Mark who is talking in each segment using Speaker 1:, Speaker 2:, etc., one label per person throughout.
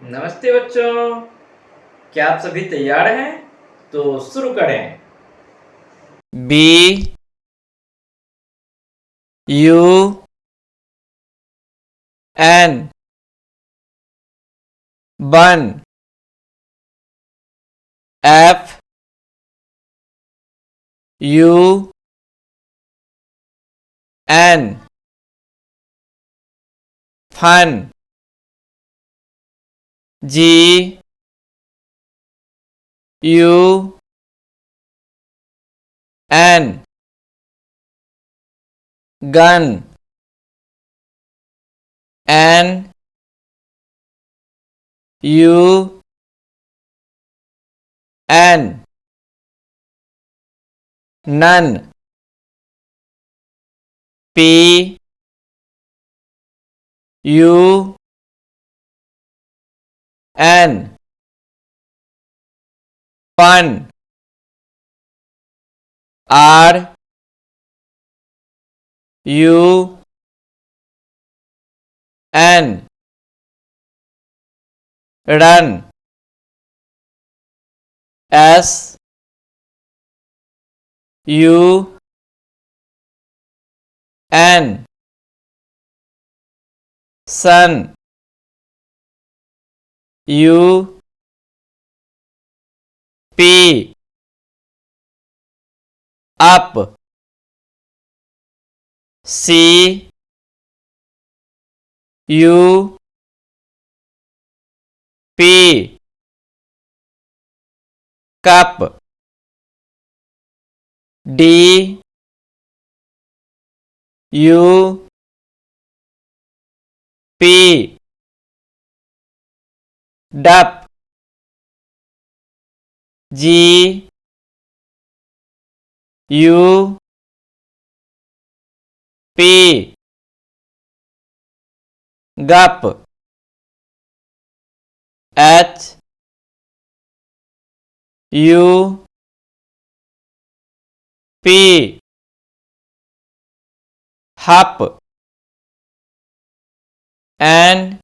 Speaker 1: नमस्ते बच्चों, क्या आप सभी तैयार हैं? तो शुरू करें।
Speaker 2: B U N bun F U N fun G U N gun N U N none P U N pun R U N run S U N sun U P up C U P cup D U P dup G U P gup H U P hup N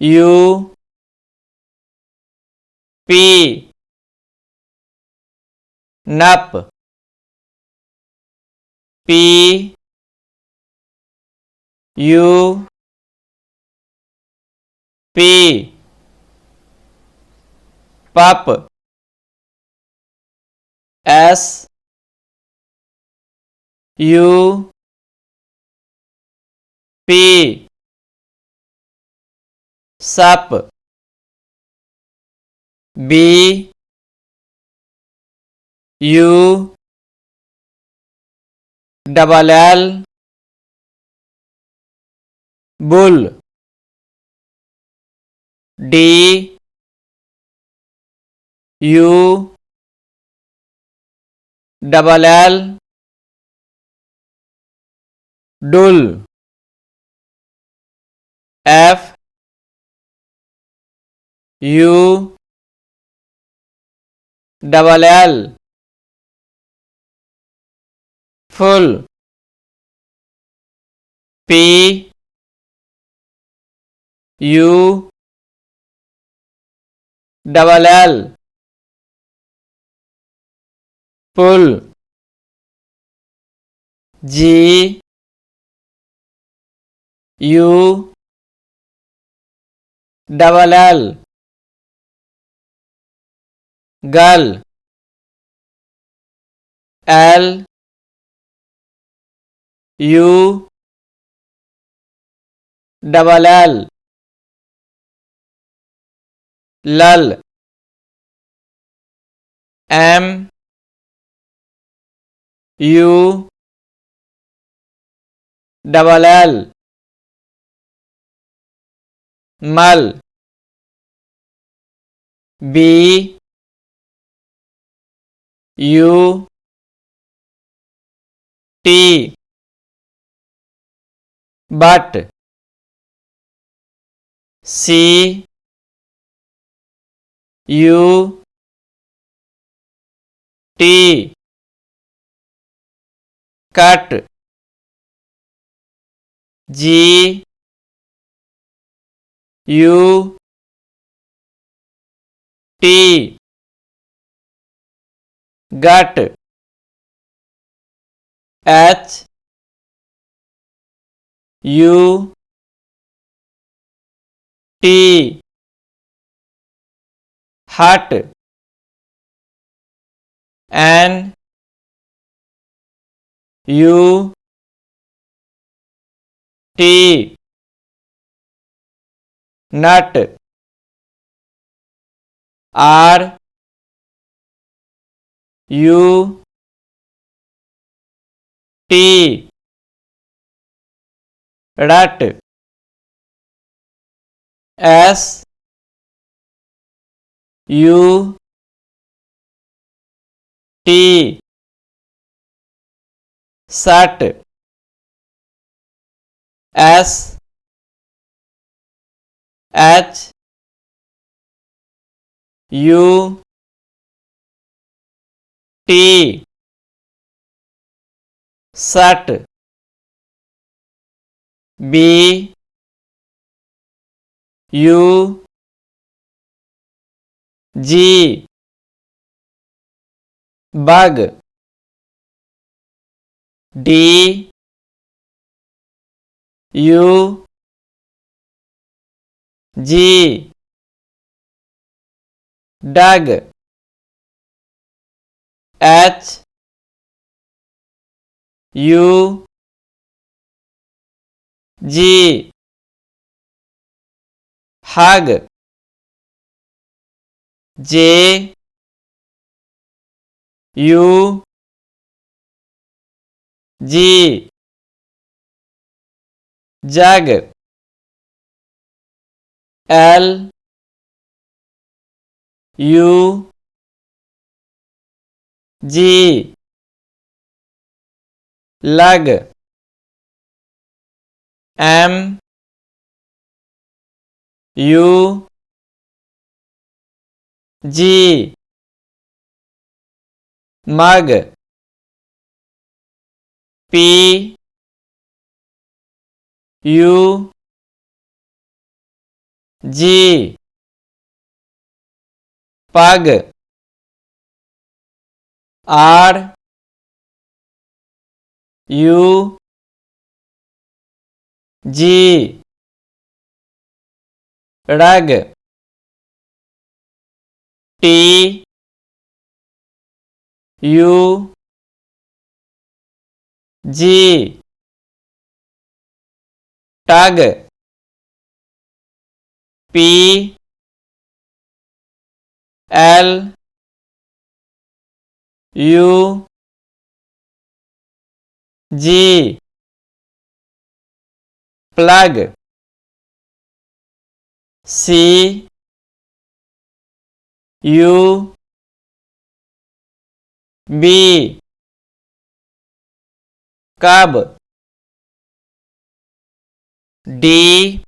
Speaker 2: U P nup P U P pup S U P sup B U double L bull D U double L dull F U double L full P U double L pull G U double L gull L U double L lull M U double L mull B U T but C U T cut G U T gut H U T hut N U T nut R U T rut S U T sat S H U T sat B U G bug D U G dug H U G hug J U G jug L U G lug M U G mug P U G pug R U G rug T U G tug P L U G plug C U B cub D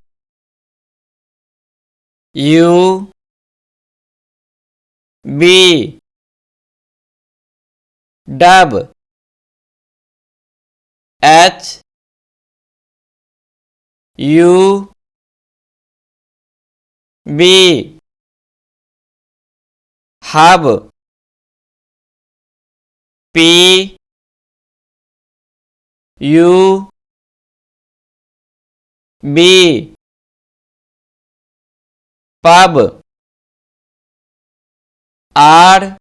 Speaker 2: U B dub H U B hub P U B pub R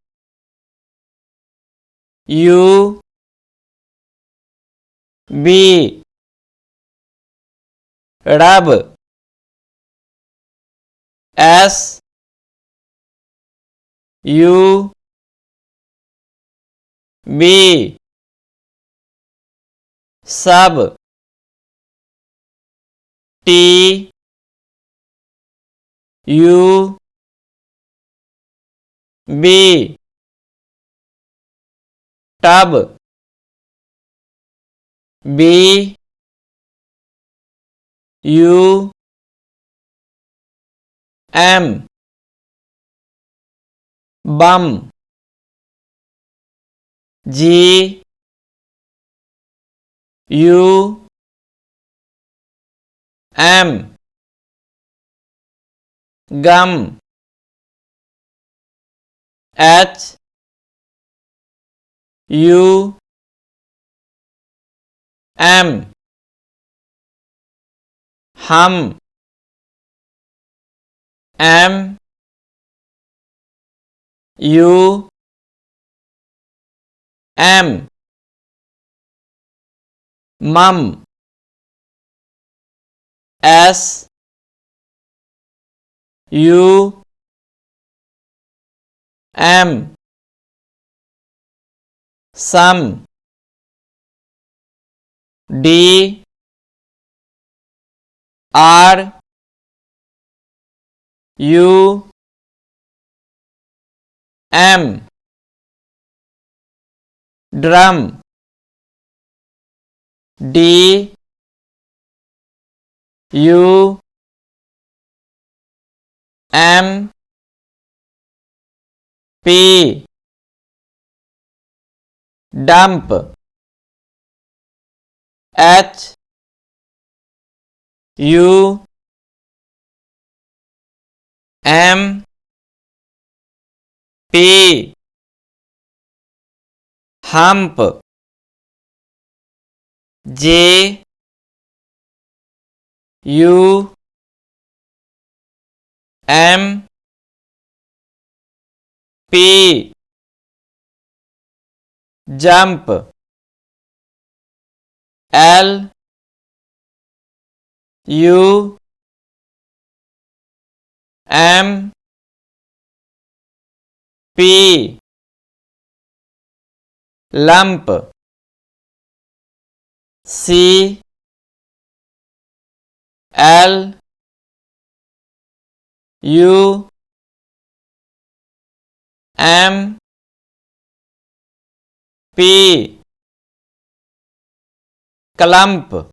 Speaker 2: U B rub S U B sub T U B tub B U M bum G U M gum, H U M, hum, M U M, mum, S U M, sum, D R U M, drum, D U M P, dump, H U M P, hump, J U M P, jump, L U M P, lump, C L U M P, clump,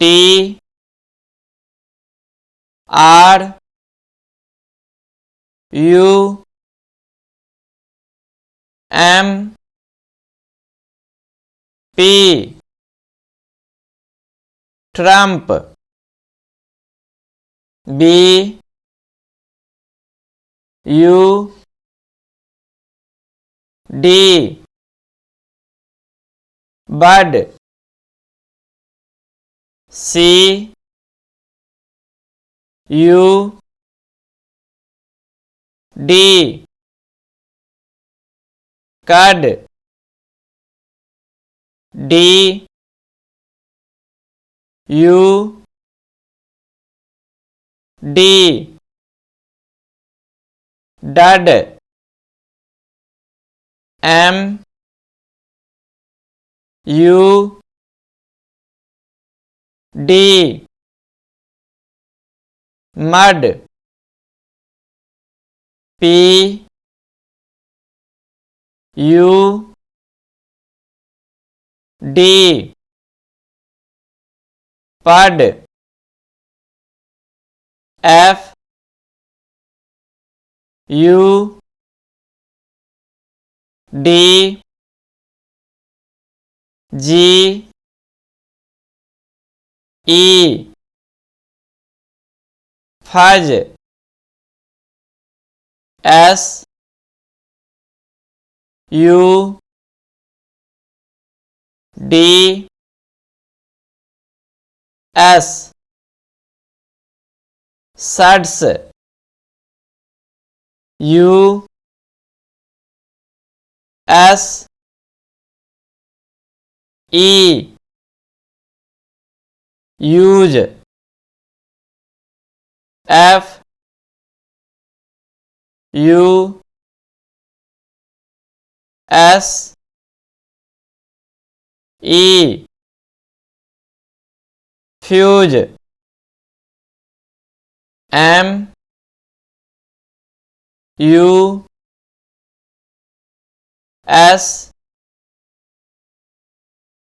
Speaker 2: T R U M P, trump, B U D, bud, C U D, cud, D U D, dud, M U D, mud, P U D, pud, F U D G E, fudge, S U D S, suds, U S E, use, F U S E, fuse, M U S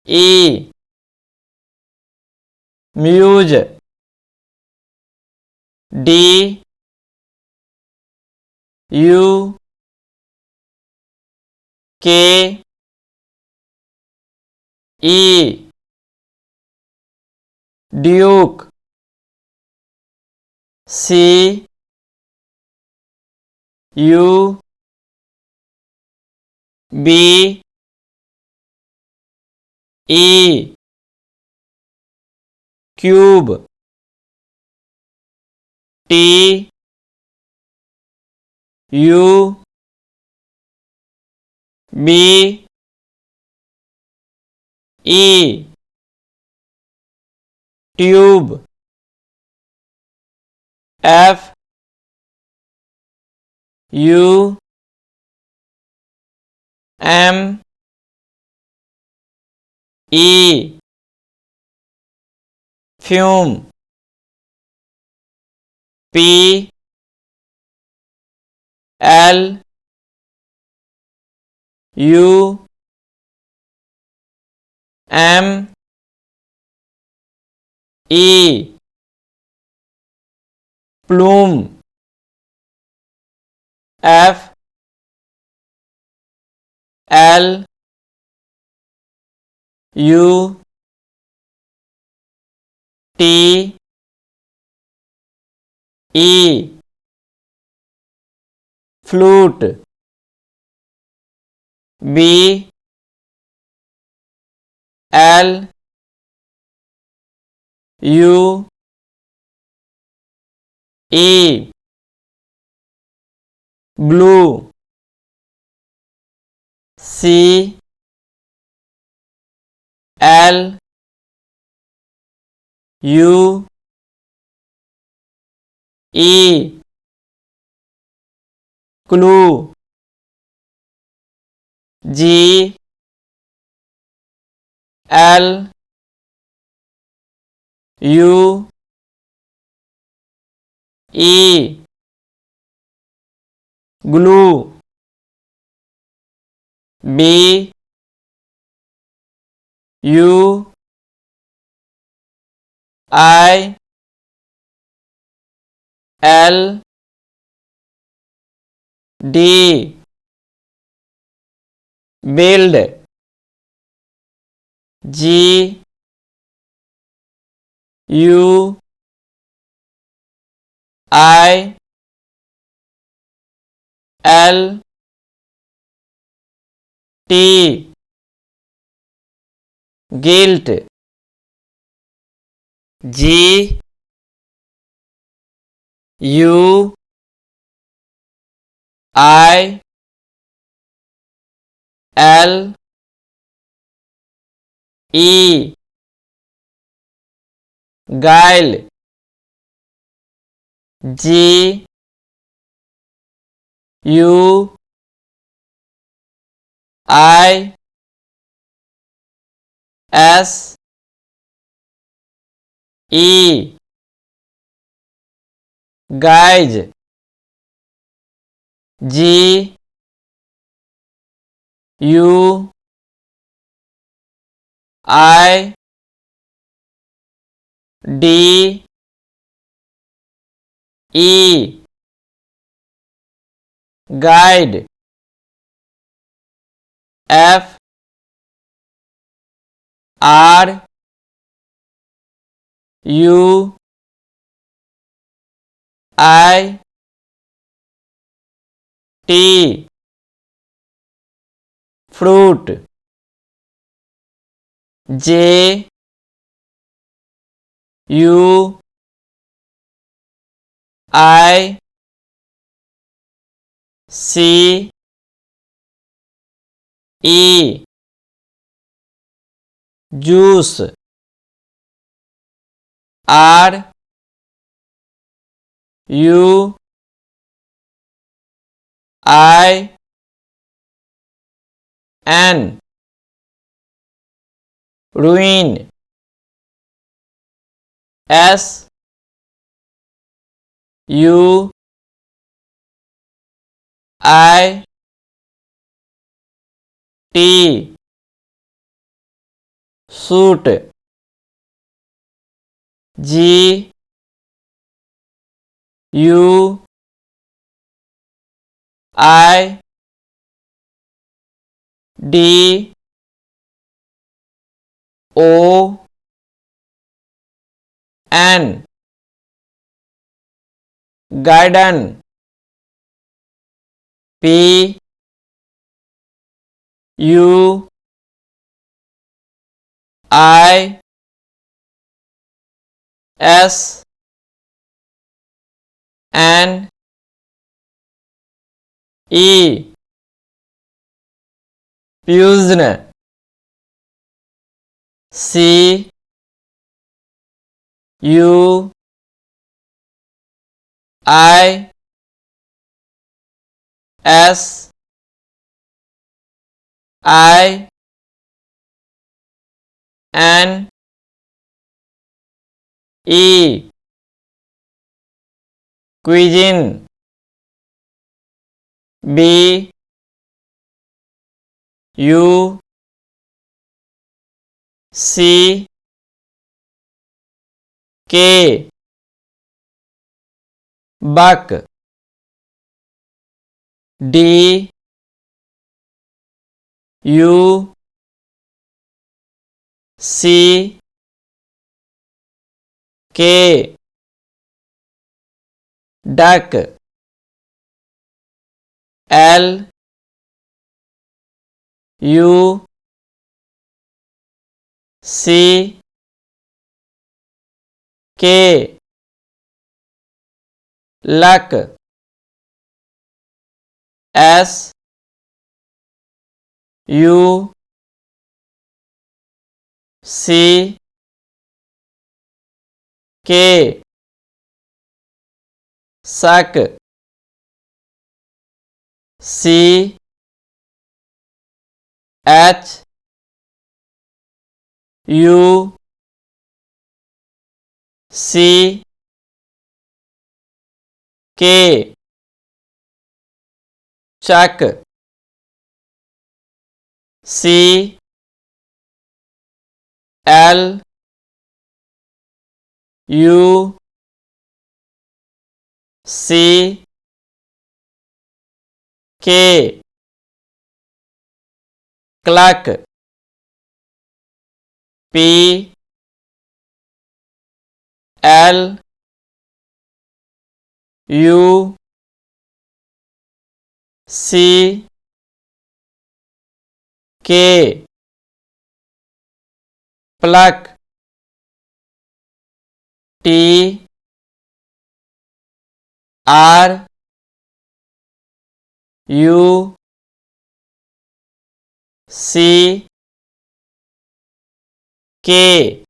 Speaker 2: E, muse, D U K E, duke, C U B E cube T U B E tube F U M E fume P L U M E plume F L U T E flute B L U E blue C L U E clue G L U E glue B U I L D build G U I L T guilt G U I L E guile G U I S E guise G U I D E guide F R U I T fruit J U I C E juice R U I N ruin S U I T suit G U I D O N garden. P U I S N E Pigeon. C U I S I N E Cuisine. B U C K Buck. D U C K Duck. L U C K Luck. S U C K Suck. C H U C K Chuck. C L U C K Cluck. P L U C K Pluck. T R U C K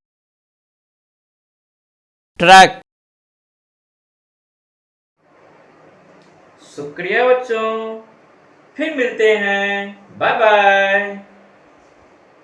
Speaker 2: Truck.
Speaker 1: शुक्रिया बच्चों, फिर मिलते हैं। Bye bye.